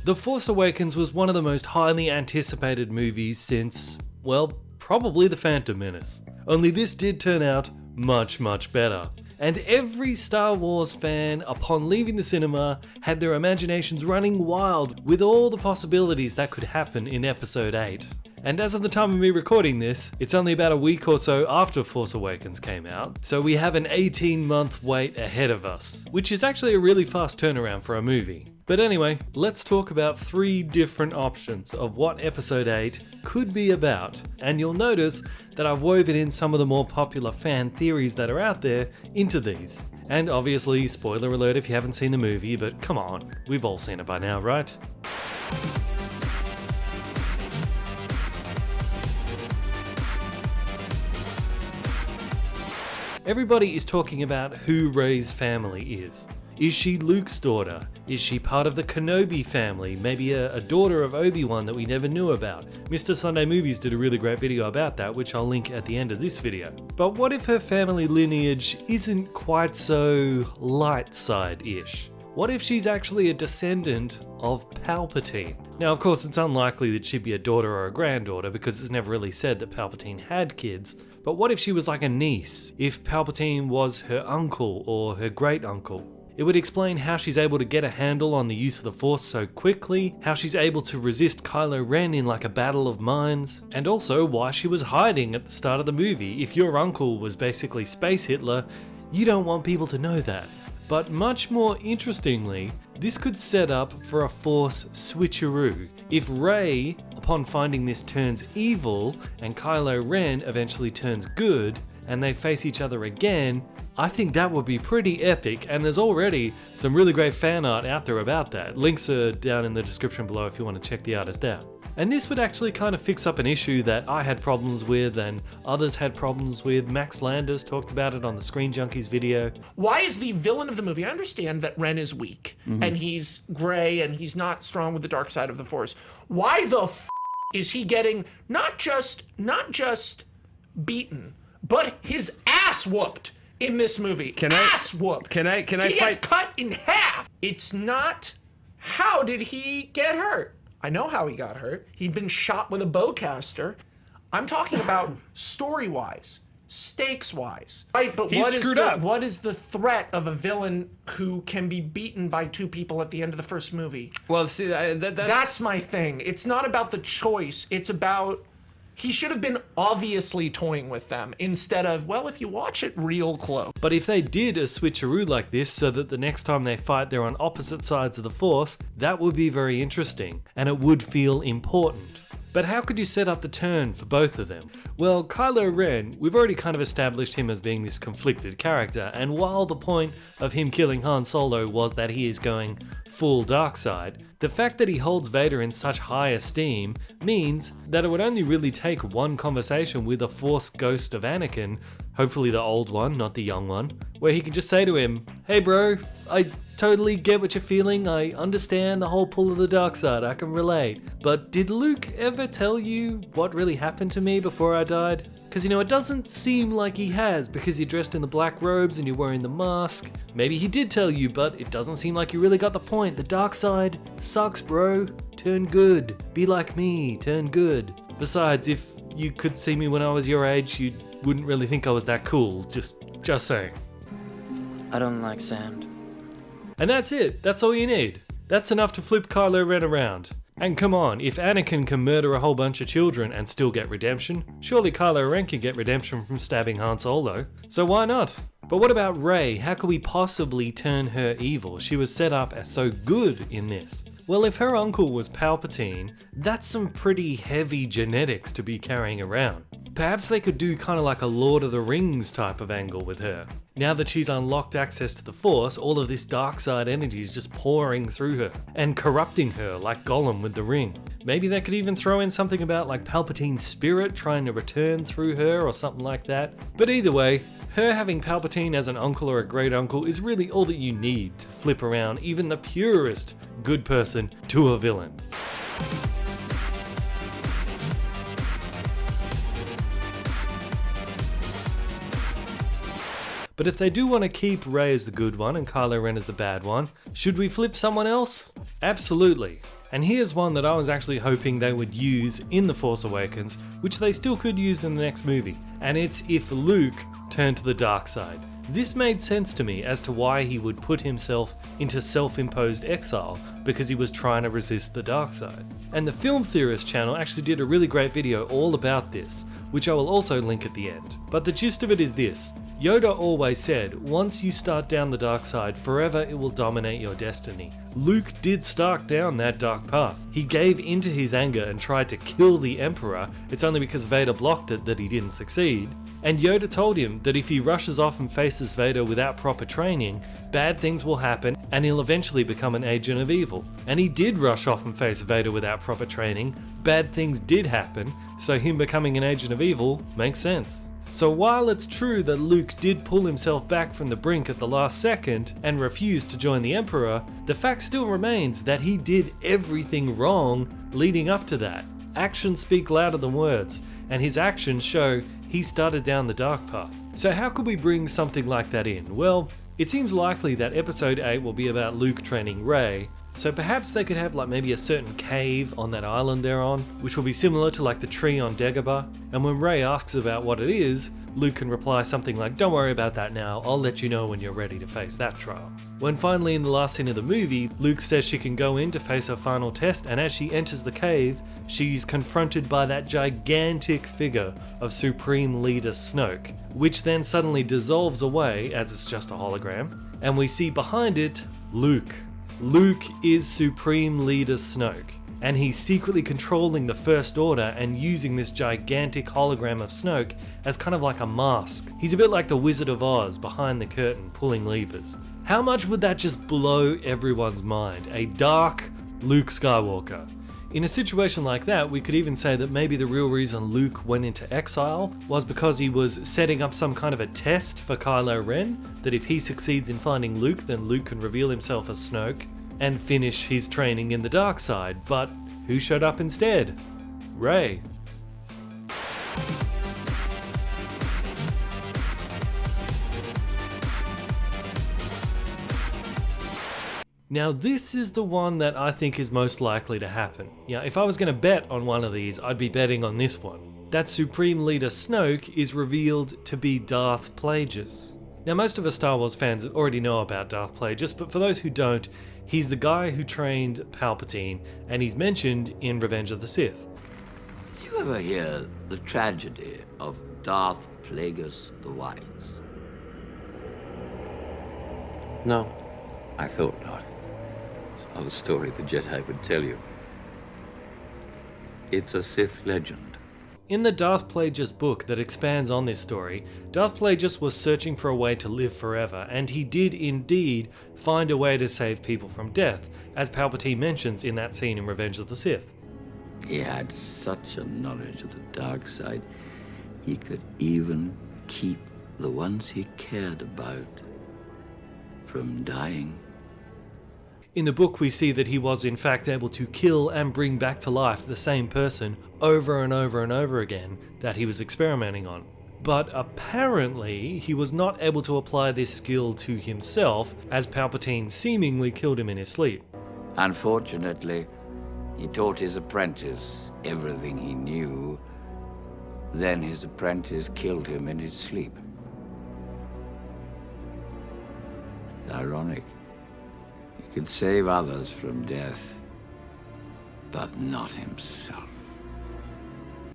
The Force Awakens was one of the most highly anticipated movies since, well, probably The Phantom Menace. Only this did turn out much, much better. And every Star Wars fan, upon leaving the cinema, had their imaginations running wild with all the possibilities that could happen in Episode 8. And as of the time of me recording this, it's only about a week or so after Force Awakens came out, so we have an 18-month wait ahead of us, which is actually a really fast turnaround for a movie. But anyway, let's talk about 3 different options of what Episode 8 could be about, and you'll notice that I've woven in some of the more popular fan theories that are out there into these. And obviously, spoiler alert if you haven't seen the movie, but come on, we've all seen it by now, right? Everybody is talking about who Rey's family is. Is she Luke's daughter? Is she part of the Kenobi family? Maybe a daughter of Obi-Wan that we never knew about? Mr. Sunday Movies did a really great video about that, which I'll link at the end of this video. But what if her family lineage isn't quite so light side-ish? What if she's actually a descendant of Palpatine? Now, of course, it's unlikely that she'd be a daughter or a granddaughter because it's never really said that Palpatine had kids. But what if she was like a niece? If Palpatine was her uncle or her great-uncle? It would explain how she's able to get a handle on the use of the Force so quickly, how she's able to resist Kylo Ren in like a battle of minds, and also why she was hiding at the start of the movie. If your uncle was basically Space Hitler, you don't want people to know that. But much more interestingly, this could set up for a Force switcheroo. If Rey, upon finding this, turns evil, and Kylo Ren eventually turns good, and they face each other again, I think that would be pretty epic, and there's already some really great fan art out there about that. Links are down in the description below if you want to check the artist out. And this would actually kind of fix up an issue that I had problems with and others had problems with. Max Landers talked about it on the Screen Junkies video. Why is the villain of the movie? I understand that Ren is weak and he's gray and he's not strong with the dark side of the Force. Why the is he getting not just beaten, but his ass whooped in this movie? Ass whooped. Can I He fight? gets cut in half. It's not, how did he get hurt? I know how he got hurt. He'd been shot with a bowcaster. I'm talking about story-wise, stakes-wise. Right, but what is the threat of a villain who can be beaten by 2 people at the end of the first movie? Well, see, That's my thing. It's not about the choice. It's about, he should have been obviously toying with them instead of, well, if you watch it real close. But if they did a switcheroo like this so that the next time they fight they're on opposite sides of the Force, that would be very interesting, and it would feel important. But how could you set up the turn for both of them? Well, Kylo Ren, we've already kind of established him as being this conflicted character, and while the point of him killing Han Solo was that he is going full dark side, the fact that he holds Vader in such high esteem means that it would only really take one conversation with a Force ghost of Anakin, hopefully the old one, not the young one, where he can just say to him, "Hey bro, I totally get what you're feeling, I understand the whole pull of the dark side, I can relate, but did Luke ever tell you what really happened to me before I died? Because it doesn't seem like he has, because you're dressed in the black robes and you're wearing the mask. Maybe he did tell you, but it doesn't seem like you really got the point. The dark side sucks, bro. Turn good. Be like me, turn good. Besides, if you could see me when I was your age, you wouldn't really think I was that cool, just saying." I don't like sand. And that's it, that's all you need. That's enough to flip Kylo Ren around. And come on, if Anakin can murder a whole bunch of children and still get redemption, surely Kylo Ren can get redemption from stabbing Han Solo. So why not? But what about Rey? How could we possibly turn her evil? She was set up as so good in this. Well, if her uncle was Palpatine, that's some pretty heavy genetics to be carrying around. Perhaps they could do kind of like a Lord of the Rings type of angle with her. Now that she's unlocked access to the Force, all of this dark side energy is just pouring through her and corrupting her like Gollum with the ring. Maybe they could even throw in something about like Palpatine's spirit trying to return through her or something like that. But either way, her having Palpatine as an uncle or a great uncle is really all that you need to flip around even the purest good person to a villain. But if they do want to keep Rey as the good one and Kylo Ren as the bad one, should we flip someone else? Absolutely. And here's one that I was actually hoping they would use in The Force Awakens, which they still could use in the next movie, and it's if Luke turned to the dark side. This made sense to me as to why he would put himself into self-imposed exile, because he was trying to resist the dark side. And the Film Theorist channel actually did a really great video all about this, which I will also link at the end. But the gist of it is this: Yoda always said, once you start down the dark side, forever it will dominate your destiny. Luke did start down that dark path. He gave into his anger and tried to kill the Emperor. It's only because Vader blocked it that he didn't succeed. And Yoda told him that if he rushes off and faces Vader without proper training, bad things will happen and he'll eventually become an agent of evil. And he did rush off and face Vader without proper training. Bad things did happen, so him becoming an agent of evil makes sense. So while it's true that Luke did pull himself back from the brink at the last second and refused to join the Emperor, the fact still remains that he did everything wrong leading up to that. Actions speak louder than words, and his actions show he started down the dark path. So how could we bring something like that in? Well, it seems likely that episode 8 will be about Luke training Rey, so perhaps they could have like maybe a certain cave on that island they're on, which will be similar to like the tree on Dagobah, and when Rey asks about what it is, Luke can reply something like, "Don't worry about that now, I'll let you know when you're ready to face that trial." When finally in the last scene of the movie, Luke says she can go in to face her final test, and as she enters the cave, she's confronted by that gigantic figure of Supreme Leader Snoke, which then suddenly dissolves away as it's just a hologram, and we see behind it, Luke. Luke is Supreme Leader Snoke, and he's secretly controlling the First Order and using this gigantic hologram of Snoke as kind of like a mask. He's a bit like the Wizard of Oz behind the curtain pulling levers. How much would that just blow everyone's mind? A dark Luke Skywalker. In a situation like that, we could even say that maybe the real reason Luke went into exile was because he was setting up some kind of a test for Kylo Ren, that if he succeeds in finding Luke, then Luke can reveal himself as Snoke and finish his training in the dark side. But who showed up instead? Rey. Now this is the one that I think is most likely to happen. Yeah, if I was going to bet on one of these, I'd be betting on this one. That Supreme Leader Snoke is revealed to be Darth Plagueis. Now most of us Star Wars fans already know about Darth Plagueis, but for those who don't, he's the guy who trained Palpatine, and he's mentioned in Revenge of the Sith. Did you ever hear the tragedy of Darth Plagueis the Wise? No. I thought not. It's not a story the Jedi would tell you. It's a Sith legend. In the Darth Plagueis book that expands on this story, Darth Plagueis was searching for a way to live forever, and he did indeed find a way to save people from death, as Palpatine mentions in that scene in Revenge of the Sith. He had such a knowledge of the dark side, he could even keep the ones he cared about from dying. In the book we see that he was in fact able to kill and bring back to life the same person over and over and over again that he was experimenting on. But apparently he was not able to apply this skill to himself, as Palpatine seemingly killed him in his sleep. Unfortunately, he taught his apprentice everything he knew. Then his apprentice killed him in his sleep. It's ironic. He could save others from death, but not himself.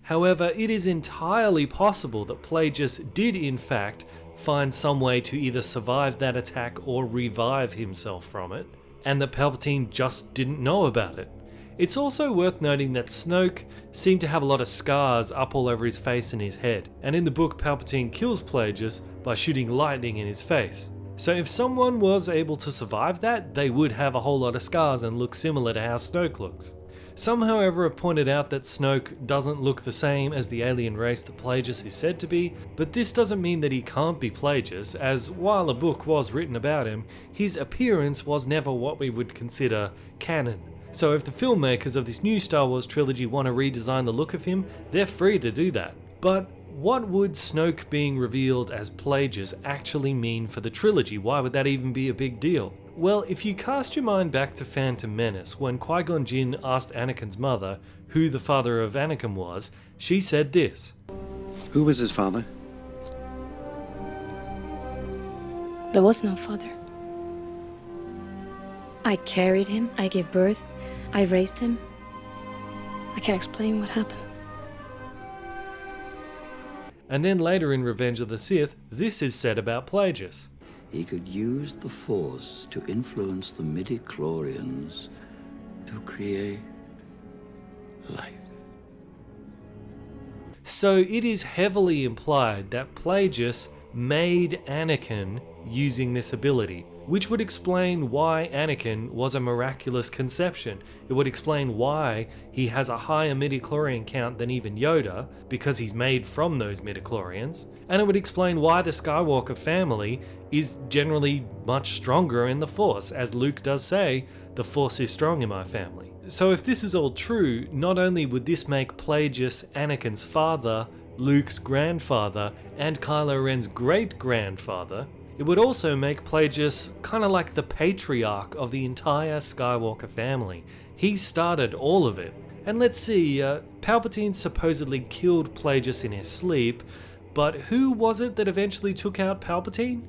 However, it is entirely possible that Plagueis did in fact find some way to either survive that attack or revive himself from it, and that Palpatine just didn't know about it. It's also worth noting that Snoke seemed to have a lot of scars up all over his face and his head, and in the book Palpatine kills Plagueis by shooting lightning in his face. So if someone was able to survive that, they would have a whole lot of scars and look similar to how Snoke looks. Some, however, have pointed out that Snoke doesn't look the same as the alien race that Plagueis is said to be, but this doesn't mean that he can't be Plagueis, as while a book was written about him, his appearance was never what we would consider canon. So if the filmmakers of this new Star Wars trilogy want to redesign the look of him, they're free to do that. But what would Snoke being revealed as Plagueis actually mean for the trilogy? Why would that even be a big deal? Well, if you cast your mind back to Phantom Menace, when Qui-Gon Jinn asked Anakin's mother who the father of Anakin was, she said this. Who was his father? There was no father. I carried him, I gave birth, I raised him. I can't explain what happened. And then later in Revenge of the Sith, this is said about Plagueis. He could use the Force to influence the midi-chlorians to create life. So it is heavily implied that Plagueis made Anakin using this ability, which would explain why Anakin was a miraculous conception. It would explain why he has a higher midi-chlorian count than even Yoda, because he's made from those midi-chlorians. And it would explain why the Skywalker family is generally much stronger in the Force, as Luke does say, the Force is strong in my family. So if this is all true, not only would this make Plagueis Anakin's father, Luke's grandfather, and Kylo Ren's great-grandfather, it would also make Plagueis kind of like the patriarch of the entire Skywalker family. He started all of it. And let's see, Palpatine supposedly killed Plagueis in his sleep, but who was it that eventually took out Palpatine?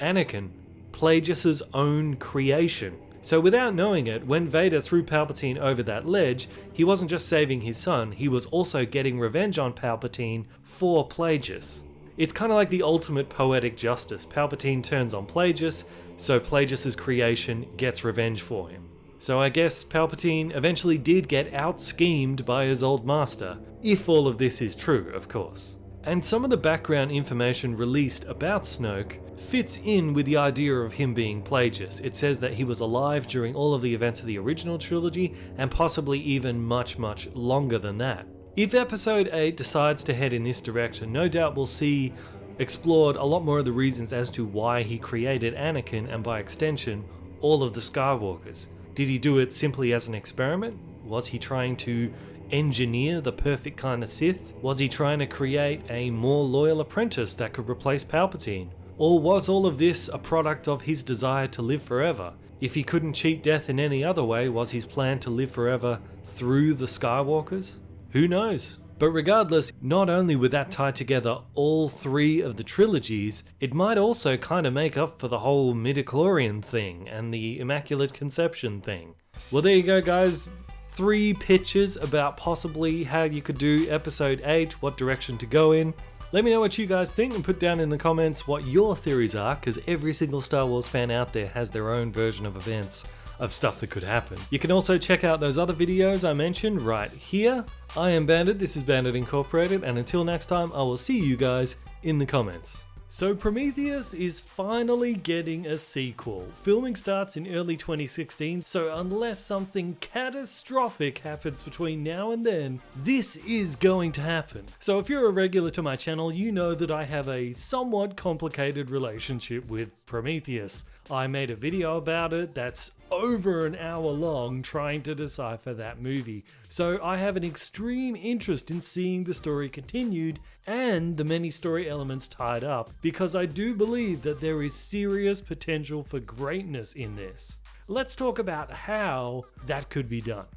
Anakin, Plagueis' own creation. So without knowing it, when Vader threw Palpatine over that ledge, he wasn't just saving his son, he was also getting revenge on Palpatine for Plagueis. It's kind of like the ultimate poetic justice. Palpatine turns on Plagueis, so Plagueis' creation gets revenge for him. So I guess Palpatine eventually did get out-schemed by his old master, if all of this is true, of course. And some of the background information released about Snoke fits in with the idea of him being Plagueis. It says that he was alive during all of the events of the original trilogy, and possibly even much, much longer than that. If Episode 8 decides to head in this direction, no doubt we'll see explored a lot more of the reasons as to why he created Anakin, and by extension, all of the Skywalkers. Did he do it simply as an experiment? Was he trying to engineer the perfect kind of Sith? Was he trying to create a more loyal apprentice that could replace Palpatine? Or was all of this a product of his desire to live forever? If he couldn't cheat death in any other way, was his plan to live forever through the Skywalkers? Who knows? But regardless, not only would that tie together all three of the trilogies, it might also kind of make up for the whole midichlorian thing and the Immaculate Conception thing. Well, there you go, guys. 3 pitches about possibly how you could do Episode 8, what direction to go in. Let me know what you guys think and put down in the comments what your theories are, because every single Star Wars fan out there has their own version of events of stuff that could happen. You can also check out those other videos I mentioned right here. I am Bandit, this is Bandit Incorporated, and until next time, I will see you guys in the comments. So Prometheus is finally getting a sequel. Filming starts in early 2016, so unless something catastrophic happens between now and then, this is going to happen. So if you're a regular to my channel, you know that I have a somewhat complicated relationship with Prometheus. I made a video about it that's over an hour long trying to decipher that movie. So I have an extreme interest in seeing the story continued and the many story elements tied up, because I do believe that there is serious potential for greatness in this. Let's talk about how that could be done.